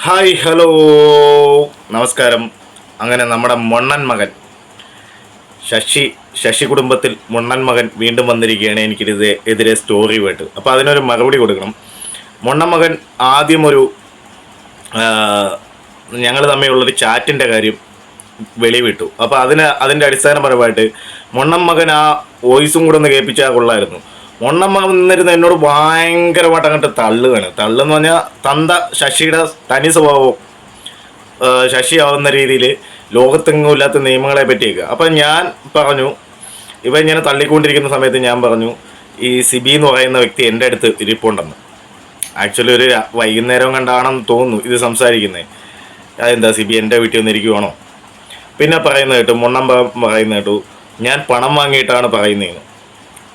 Hi hello നമസ്കാരം. അങ്ങനെ നമ്മുടെ മൊണ്ണൻ മകൻ ശശി കുടുംബത്തിൽ മൊണ്ണൻ മകൻ വീണ്ടും വന്നിരിക്കുകയാണ്. എനിക്കിത് എതിരെ സ്റ്റോറി വേട്ട്, അപ്പോൾ അതിനൊരു മറുപടി കൊടുക്കണം. മൊണ്ണൻ മകൻ ആദ്യം ഒരു ഞങ്ങൾ തമ്മിലുള്ളൊരു ചാറ്റിൻ്റെ കാര്യം വെളിവിട്ടു. അപ്പോൾ അതിൻ്റെ അടിസ്ഥാനപരമായിട്ട് മൊണ്ണൻ മകൻ ആ വോയിസും കൂടെ ഒന്ന് കേൾപ്പിച്ചാൽ കൊള്ളായിരുന്നു. മൊണ്ണൻ മകൻ നിന്നിരുന്ന് എന്നോട് ഭയങ്കരമായിട്ട് അങ്ങോട്ട് തള്ളെന്ന് പറഞ്ഞാൽ ശശിയുടെ തനി സ്വഭാവം ശശിയാവുന്ന രീതിയിൽ ലോകത്തെങ്ങും ഇല്ലാത്ത നിയമങ്ങളെ പറ്റിയൊക്കെ. അപ്പം ഞാൻ പറഞ്ഞു, ഇവ ഇങ്ങനെ തള്ളിക്കൊണ്ടിരിക്കുന്ന സമയത്ത് ഞാൻ പറഞ്ഞു, ഈ സിബി എന്ന് പറയുന്ന വ്യക്തി എൻ്റെ അടുത്ത് ഇരിപ്പുണ്ടെന്ന്. ആക്ച്വലി ഒരു വൈകുന്നേരം കണ്ടാണെന്ന് തോന്നുന്നു ഇത് സംസാരിക്കുന്നത്. അതെന്താ സിബി എൻ്റെ വീട്ടിൽ വന്നിരിക്കുവാണോ? പിന്നെ പറയുന്നത് കേട്ടു, പറയുന്നത് കേട്ടു, ഞാൻ പണം വാങ്ങിയിട്ടാണ് പറയുന്നതെന്ന്.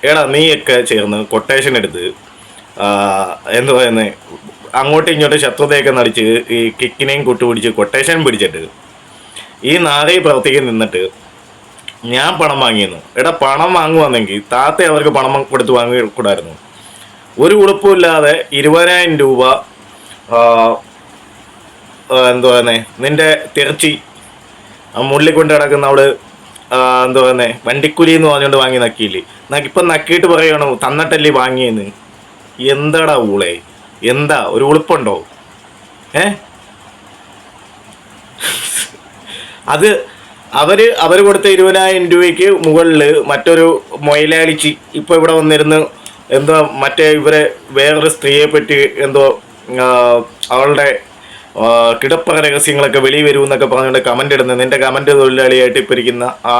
എടാ നീയൊക്കെ ചേർന്ന് കൊട്ടേഷൻ എടുത്ത് എന്തു പറയുന്നത്, അങ്ങോട്ടും ഇങ്ങോട്ടും ശത്രുതയൊക്കെ നടിച്ച് ഈ കിക്കിനെയും കൂട്ടുപിടിച്ച് കൊട്ടേഷൻ പിടിച്ചിട്ട് ഈ നാരേ പ്രവർത്തിക്കാൻ നിന്നിട്ട് ഞാൻ പണം വാങ്ങിയെന്നു. എടാ പണം വാങ്ങുവാണെങ്കിൽ താത്ത അവർക്ക് പണം കൊടുത്ത് വാങ്ങിക്കൂടായിരുന്നു. ഒരു കുഴപ്പമില്ലാതെ 20,000 രൂപ എന്തു പറയുന്നത് നിൻ്റെ തിരച്ചി മുള്ളിക്കൊണ്ട് കിടക്കുന്ന അവള് എന്താ പറയുന്നത് വണ്ടിക്കുലി എന്ന് പറഞ്ഞുകൊണ്ട് വാങ്ങി നക്കിയില്ലേ. ഇപ്പം നക്കിയിട്ട് പറയണോ തന്നിട്ടല്ലേ വാങ്ങിയെന്ന്. എന്താടാ ഊളെ, എന്താ ഒരു ഉളുപ്പുണ്ടോ? അത് അവർ കൊടുത്ത 20,000 രൂപയ്ക്ക് മുകളിൽ മറ്റൊരു മൊയലാളിച്ചി ഇപ്പോൾ ഇവിടെ വന്നിരുന്ന് എന്തോ മറ്റേ ഇവരെ വേറൊരു സ്ത്രീയെ പറ്റി എന്തോ അവളുടെ കിടപ്പക രഹസ്യങ്ങളൊക്കെ വെളി വരുമെന്നൊക്കെ പറഞ്ഞുകൊണ്ട് കമൻ്റ് ഇടുന്നത് നിൻ്റെ കമൻ്റ് തൊഴിലാളിയായിട്ട് ഇപ്പോൾ ഇരിക്കുന്ന ആ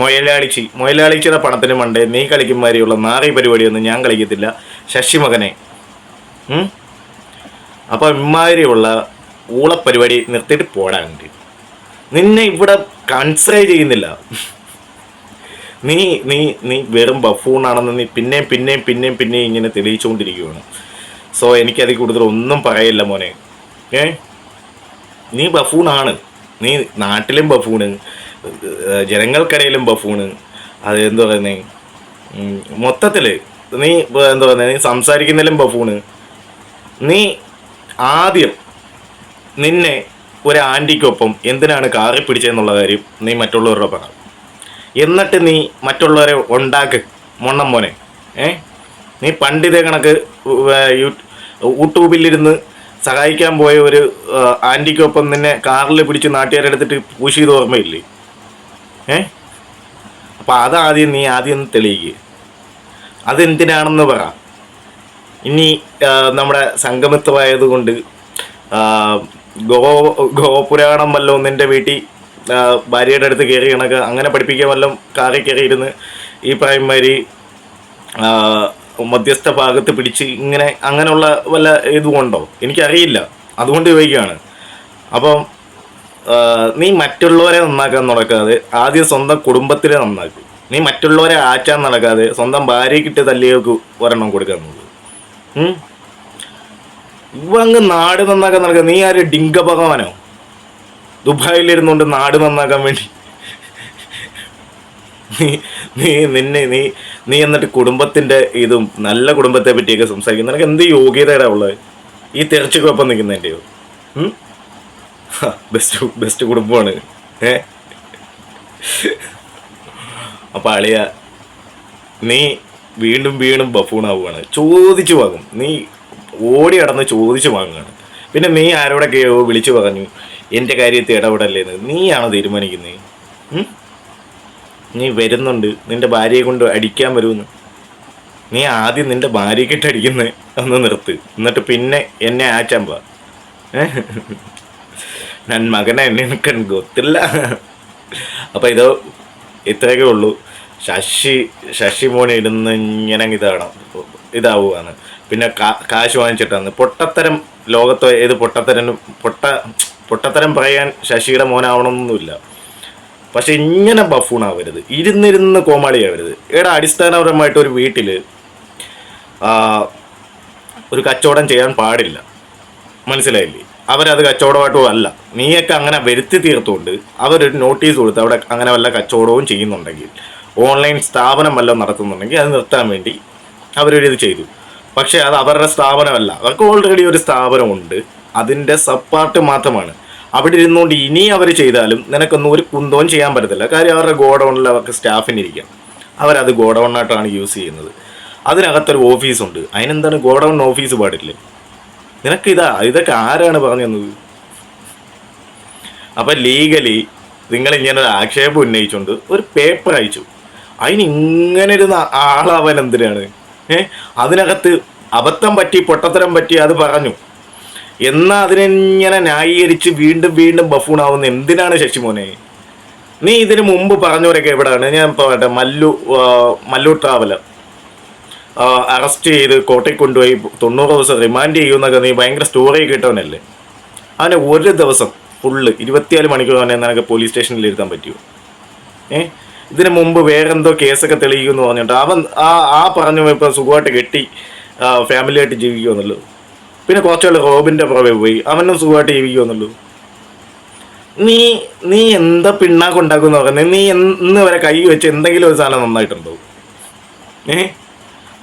മൊയലാളിച്ചിയുടെ പണത്തിന് മണ്ടേ നീ കളിക്കുമാരിയുള്ള നാറി പരിപാടിയൊന്നും ഞാൻ കളിക്കത്തില്ല ശശി മകനെ. അപ്പോൾ ഇമാതിരിയുള്ള ഊളപ്പരിപാടി നിർത്തിയിട്ട് പോടാണ്ട്. നിന്നെ ഇവിടെ കൺസിഡർ ചെയ്യുന്നില്ല. നീ നീ നീ വെറും ബഫൂണാണെന്ന് നീ പിന്നെയും ഇങ്ങനെ തെളിയിച്ചുകൊണ്ടിരിക്കുകയാണ്. സോ എനിക്കതിൽ കൂടുതൽ ഒന്നും പറയില്ല മോനെ. നീ ബഫൂണാണ്. നീ നാട്ടിലും ബഫൂണ്, ജനങ്ങൾക്കിടയിലും ബഫൂണ്. അത് എന്താ പറയുന്നത്, മൊത്തത്തിൽ നീ എന്താ പറയുന്നത്, നീ സംസാരിക്കുന്നതിലും ബഫൂണ്. നീ ആദ്യം നിന്നെ ഒരു ആൻറ്റിക്കൊപ്പം എന്തിനാണ് കാറി പിടിച്ചതെന്നുള്ള കാര്യം നീ മറ്റുള്ളവരുടെ പറ. എന്നിട്ട് നീ മറ്റുള്ളവരെ ഉണ്ടാക്ക് മൊണ്ണം മോനെ. നീ പണ്ടിതേ കണക്ക് യൂട്യൂബിലിരുന്ന് സഹായിക്കാൻ പോയ ഒരു ആൻറ്റിക്കൊപ്പം നിന്നെ കാറിൽ പിടിച്ച് നാട്ടുകാരെടുത്തിട്ട് പൂശ് ചെയ്ത് ഓർമ്മയില്ലേ? അപ്പം അതാദ്യം നീ ഒന്ന് തെളിയിക്കുക. അതെന്തിനാണെന്ന് പറ. ഇനി നമ്മുടെ സംഗമിത്വമായതുകൊണ്ട് ഗോപുരാണം വല്ലതും നിൻ്റെ വീട്ടിൽ ഭാര്യയുടെ അടുത്ത് കയറി കണക്ക് അങ്ങനെ പഠിപ്പിക്കാൻ വല്ലതും കാറിൽ കയറിയിരുന്ന് ഈ പറയുമാതിരി മധ്യസ്ഥ ഭാഗത്ത് പിടിച്ച് ഇങ്ങനെ അങ്ങനെയുള്ള വല്ല ഇതുകൊണ്ടോ എനിക്കറിയില്ല, അതുകൊണ്ട് ചോദിക്കുകയാണ്. അപ്പം നീ മറ്റുള്ളവരെ നന്നാക്കാൻ നടക്കാതെ ആദ്യം സ്വന്തം കുടുംബത്തിലെ നന്നാക്കും. നീ മറ്റുള്ളവരെ ആറ്റാൻ നടക്കാതെ സ്വന്തം ഭാര്യയ്ക്കിട്ട് തല്ലിയേക്ക് ഒരെണ്ണം കൊടുക്കാൻ നോക്കും. ഇവ അങ്ങ് നാട് നന്നാക്കാൻ നടക്കുക. നീ ആര് ഡിങ്ക ഭഗവാനോ? ദുബായിലിരുന്നുകൊണ്ട് നാട് നന്നാക്കാൻ വേണ്ടി നീ എന്നിട്ട് കുടുംബത്തിൻ്റെ ഇതും നല്ല കുടുംബത്തെ പറ്റിയൊക്കെ സംസാരിക്കും. നിനക്ക് എന്ത് യോഗ്യതയുടെ ഉള്ളത്? ഈ തിരച്ചിക്കൊപ്പം നിൽക്കുന്നതിൻ്റെയോ? ബെസ്റ്റ് കുടുംബമാണ്. അപ്പം അളിയ നീ വീണ്ടും ബഫൂണാവുകയാണ്. ചോദിച്ചു വാങ്ങും. നീ ഓടി നടന്ന് ചോദിച്ചു വാങ്ങുകയാണ്. പിന്നെ നീ ആരോടൊക്കെയോ വിളിച്ചു പറഞ്ഞു എൻ്റെ കാര്യത്തിൽ ഇടപെടല്ലേന്ന്. നീയാണോ തീരുമാനിക്കുന്നത്? നീ വരുന്നുണ്ട് നിൻ്റെ ഭാര്യയെ കൊണ്ട് അടിക്കാൻ വരുമെന്ന്. നീ ആദ്യം നിൻ്റെ ഭാര്യയ്ക്കിട്ട് അടിക്കുന്നത് ഒന്ന് നിർത്ത്, എന്നിട്ട് പിന്നെ എന്നെ ആച്ചാൻ പോവാ. ഞാൻ മകനെ എന്നെ എനിക്കൻ ഗൊത്തില്ല. അപ്പം ഇത്രയൊക്കെ ഉള്ളൂ. ശശി മോനെ ഇടുന്ന ഇങ്ങനെ ഇതാവുകയാണ്. പിന്നെ കാശ് വാങ്ങിച്ചിട്ടാണ് പൊട്ടത്തരം. ലോകത്ത് ഏത് പൊട്ടത്തരം പറയാൻ ശശിയുടെ മോനാവണമെന്നൊന്നുമില്ല. പക്ഷെ ഇങ്ങനെ ബഫൂണാവരുത്, ഇരുന്നിരുന്ന് കോമാളിയാവരുത്. ഇവിടെ അടിസ്ഥാനപരമായിട്ട് ഒരു വീട്ടിൽ ഒരു കച്ചവടം ചെയ്യാൻ പാടില്ല, മനസ്സിലായില്ലേ? അവരത് കച്ചവടമായിട്ടും അല്ല. നീയൊക്കെ അങ്ങനെ വരുത്തി തീർത്തുകൊണ്ട് അവരൊരു നോട്ടീസ് കൊടുത്ത് അവിടെ അങ്ങനെ വല്ല കച്ചവടവും ചെയ്യുന്നുണ്ടെങ്കിൽ, ഓൺലൈൻ സ്ഥാപനം വല്ലതും നടത്തുന്നുണ്ടെങ്കിൽ അത് നിർത്താൻ വേണ്ടി അവരൊരിത് ചെയ്തു. പക്ഷേ അത് അവരുടെ സ്ഥാപനമല്ല, അവർക്ക് ഓൾറെഡി ഒരു സ്ഥാപനമുണ്ട്. അതിൻ്റെ സബ് പാർട്ട് മാത്രമാണ്. അവിടെ ഇരുന്നുകൊണ്ട് ഇനി അവർ ചെയ്താലും നിനക്കൊന്നും ഒരു കുന്തവും ചെയ്യാൻ പറ്റത്തില്ല. കാര്യം അവരുടെ ഗോഡൗണിൽ അവർക്ക് സ്റ്റാഫിനിരിക്കാം, അവരത് ഗോഡൗണിനായിട്ടാണ് യൂസ് ചെയ്യുന്നത്. അതിനകത്തൊരു ഓഫീസുണ്ട്, അതിനെന്താണ് ഗോഡൗൺ ഓഫീസ് പാടില്ലേ? നിനക്ക് ഇതൊക്കെ ആരാണ് പറഞ്ഞു തന്നത്? അപ്പം ലീഗലി നിങ്ങളിങ്ങനെ ഒരു ആക്ഷേപം ഉന്നയിച്ചുകൊണ്ട് ഒരു പേപ്പർ അയച്ചു. അതിനിങ്ങനെ ഒരു ആളാവാൻ എന്തിനാണ്? അതിനകത്ത് അബദ്ധം പറ്റി, പൊട്ടത്തരം പറ്റി, അത് പറഞ്ഞു. എന്നാൽ അതിനെങ്ങനെ ന്യായീകരിച്ച് വീണ്ടും വീണ്ടും ബഫൂണാവുന്ന എന്തിനാണ് ശശിമോനെ? നീ ഇതിനു മുമ്പ് പറഞ്ഞവരൊക്കെ എവിടെയാണ്? ഞാൻ പറയട്ടെ, മല്ലു ട്രാവലർ അറസ്റ്റ് ചെയ്ത് കോട്ടയിൽ കൊണ്ടുപോയി 90 ദിവസം റിമാൻഡ് ചെയ്യുമെന്നൊക്കെ നീ ഭയങ്കര സ്റ്റോറി കിട്ടവനല്ലേ? അവനെ ഒരു ദിവസം ഫുള്ള് 24 മണിക്കൂർ അവനെ നിനക്ക് പോലീസ് സ്റ്റേഷനിൽ ഇരുത്താൻ പറ്റുമോ? ഇതിനു മുമ്പ് വേറെന്തോ കേസൊക്കെ തെളിയിക്കുമെന്ന് പറഞ്ഞിട്ട് അവൻ പറഞ്ഞു ഇപ്പം സുഖമായിട്ട് കെട്ടി ഫാമിലിയായിട്ട് ജീവിക്കുമെന്നുള്ളൂ. പിന്നെ കുറച്ചുകൾ റോബിൻ്റെ പുറമെ പോയി, അവനും സുഖമായിട്ട് ജീവിക്കുമെന്നുള്ളൂ. നീ എന്താ പിണ്ണാക്കുണ്ടാക്കുമെന്ന് പറയുന്നത്? നീ ഇന്ന് വരെ കൈ വെച്ച് എന്തെങ്കിലും ഒരു സാധനം നന്നായിട്ടുണ്ടോ?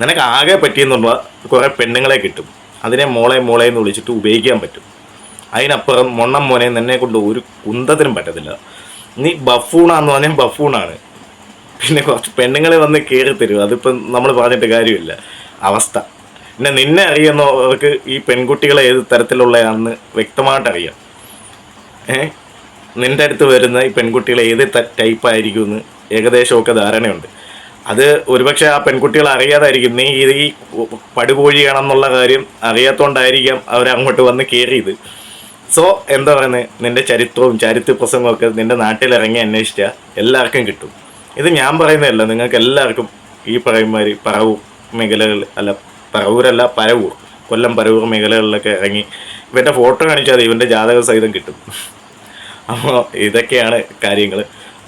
നിനക്ക് ആകെ പറ്റിയെന്നുള്ള കുറേ പെണ്ണുങ്ങളെ കിട്ടും, അതിനെ മോളെ എന്ന് വിളിച്ചിട്ട് ഉപയോഗിക്കാൻ പറ്റും. അതിനപ്പുറം മൊണ്ണം മോനെ നിന്നെ കൊണ്ട് ഒരു കുന്തത്തിനും പറ്റത്തില്ല. നീ ബഫൂണാന്ന് പറഞ്ഞാൽ ബഫൂണാണ്. പിന്നെ കുറച്ച് പെണ്ണുങ്ങളെ വന്ന് കയറി തരും, അതിപ്പം നമ്മൾ പറഞ്ഞിട്ട് കാര്യമില്ല അവസ്ഥ. പിന്നെ നിന്നെ അറിയുന്നവർക്ക് ഈ പെൺകുട്ടികളെ ഏത് തരത്തിലുള്ളതാണെന്ന് വ്യക്തമായിട്ടറിയാം. നിൻ്റെ അടുത്ത് വരുന്ന ഈ പെൺകുട്ടികൾ ഏത് ടൈപ്പായിരിക്കുമെന്ന് ഏകദേശമൊക്കെ ധാരണയുണ്ട്. അത് ഒരുപക്ഷെ ആ പെൺകുട്ടികൾ അറിയാതായിരിക്കും നീ ഈ പടുകോഴിയാണെന്നുള്ള കാര്യം അറിയാത്തതുകൊണ്ടായിരിക്കാം അവരങ്ങോട്ട് വന്ന് കയറിയത്. സോ എന്താ പറയുന്നത്, നിൻ്റെ ചരിത്രവും ചരിത്ര പ്രസംഗമൊക്കെ നിൻ്റെ നാട്ടിലിറങ്ങി അന്വേഷിച്ചാൽ എല്ലാവർക്കും കിട്ടും. ഇത് ഞാൻ പറയുന്നതല്ല, നിങ്ങൾക്ക് എല്ലാവർക്കും ഈ പറയുമാതിരി പറവൂർ മേഖലകൾ പറവൂരല്ല പരവൂർ, കൊല്ലം പരവൂർ മേഖലകളിലൊക്കെ ഇറങ്ങി ഇവൻ്റെ ഫോട്ടോ കാണിച്ചാൽ ഇവൻ്റെ ജാതക സഹിതം കിട്ടും. അപ്പോൾ ഇതൊക്കെയാണ് കാര്യങ്ങൾ.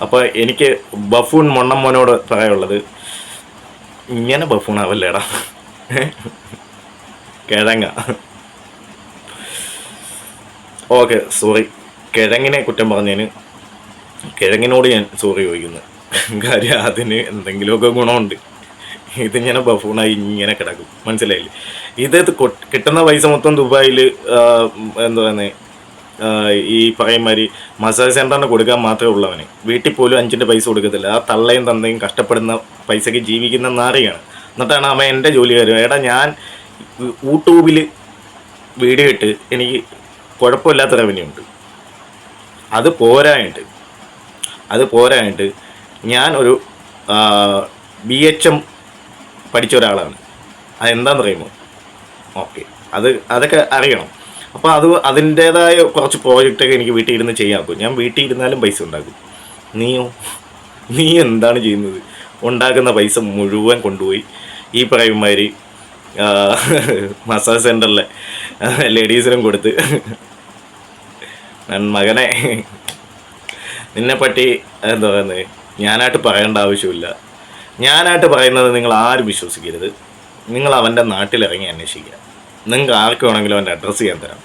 അപ്പോൾ എനിക്ക് ബഫൂൺ മൊണ്ണമ്മോനോട് പറയാനുള്ളത്, ഇങ്ങനെ ബഫൂണാവല്ലേടാ, കിഴങ്ങ. ഓക്കെ, സോറി, കിഴങ്ങിനെ കുറ്റം പറഞ്ഞതിന് കിഴങ്ങിനോട് ഞാൻ സോറി ചോദിക്കുന്നു. കാര്യം അതിന് എന്തെങ്കിലുമൊക്കെ ഗുണമുണ്ട്. ഇതിങ്ങനെ ബഫൂണായി ഇങ്ങനെ കിടക്കും, മനസ്സിലായില്ലേ? ഇത് കിട്ടുന്ന പൈസ മൊത്തം ദുബായിൽ എന്താ പറയുന്നത്, ഈ പറയുമാതിരി മസാജ് സെൻ്ററിന് കൊടുക്കാൻ മാത്രമേ ഉള്ളവന്. വീട്ടിൽ പോലും 5 പൈസ കൊടുക്കത്തില്ല. ആ തള്ളയും തന്തയും കഷ്ടപ്പെടുന്ന പൈസയ്ക്ക് ജീവിക്കുന്ന നാറിയാണ്. എന്നിട്ടാണ് അവൻ എൻ്റെ ജോലി കാര്യം. എടാ, ഞാൻ യൂട്യൂബിൽ വീഡിയോ ഇട്ട് എനിക്ക് കുഴപ്പമില്ലാത്ത റവന്യൂ ഉണ്ട്. അത് പോരായിട്ട് ഞാൻ ഒരു BHM പഠിച്ച ഒരാളാണ്. അതെന്താണെന്ന് അറിയുമോ? ഓക്കെ, അതൊക്കെ അറിയണം. അപ്പോൾ അതിൻ്റേതായ കുറച്ച് പ്രോജക്റ്റൊക്കെ എനിക്ക് വീട്ടിൽ ഇരുന്ന് ചെയ്യാക്കും. ഞാൻ വീട്ടിൽ ഇരുന്നാലും പൈസ ഉണ്ടാക്കും. നീ എന്താണ് ചെയ്യുന്നത്? ഉണ്ടാക്കുന്ന പൈസ മുഴുവൻ കൊണ്ടുപോയി ഈ പറയുമാതിരി മസാജ് സെൻ്ററിലെ ലേഡീസിനും കൊടുത്ത്. മകനെ, നിന്നെപ്പറ്റി എന്താ പറയുന്നത്, ഞാനായിട്ട് പറയേണ്ട ആവശ്യമില്ല. ഞാനായിട്ട് പറയുന്നത് നിങ്ങൾ ആരും വിശ്വസിക്കരുത്. നിങ്ങൾ അവൻ്റെ നാട്ടിലിറങ്ങി അന്വേഷിക്കുക. നിങ്ങൾക്ക് ആർക്ക് വേണമെങ്കിലും അവൻ്റെ അഡ്രസ്സ് ചെയ്യാൻ തരാം.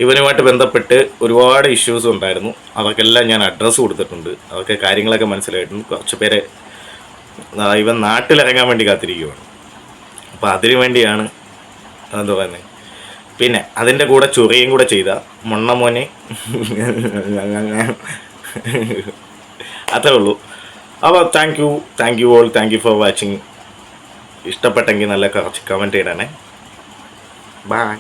ഇവനുമായിട്ട് ബന്ധപ്പെട്ട് ഒരുപാട് ഇഷ്യൂസ് ഉണ്ടായിരുന്നു, അവർക്കെല്ലാം ഞാൻ അഡ്രസ്സ് കൊടുത്തിട്ടുണ്ട്. അവർക്ക് കാര്യങ്ങളൊക്കെ മനസ്സിലായിട്ടുണ്ട്. കുറച്ച് പേരെ ഇവൻ നാട്ടിലിറങ്ങാൻ വേണ്ടി കാത്തിരിക്കുകയാണ്. അപ്പോൾ അതിനു വേണ്ടിയാണ് എന്താ പറയുന്നത്. പിന്നെ അതിൻ്റെ കൂടെ ചൊറിയും കൂടെ ചെയ്ത മൊണ്ണമോനെ അത്രേ ഉള്ളൂ. അപ്പോൾ thank you all, thank you for watching. ഇഷ്ടപ്പെട്ടെങ്കിൽ നല്ല കുറച്ച് കമൻറ്റ് ചെയ്യണേ. ബൈ.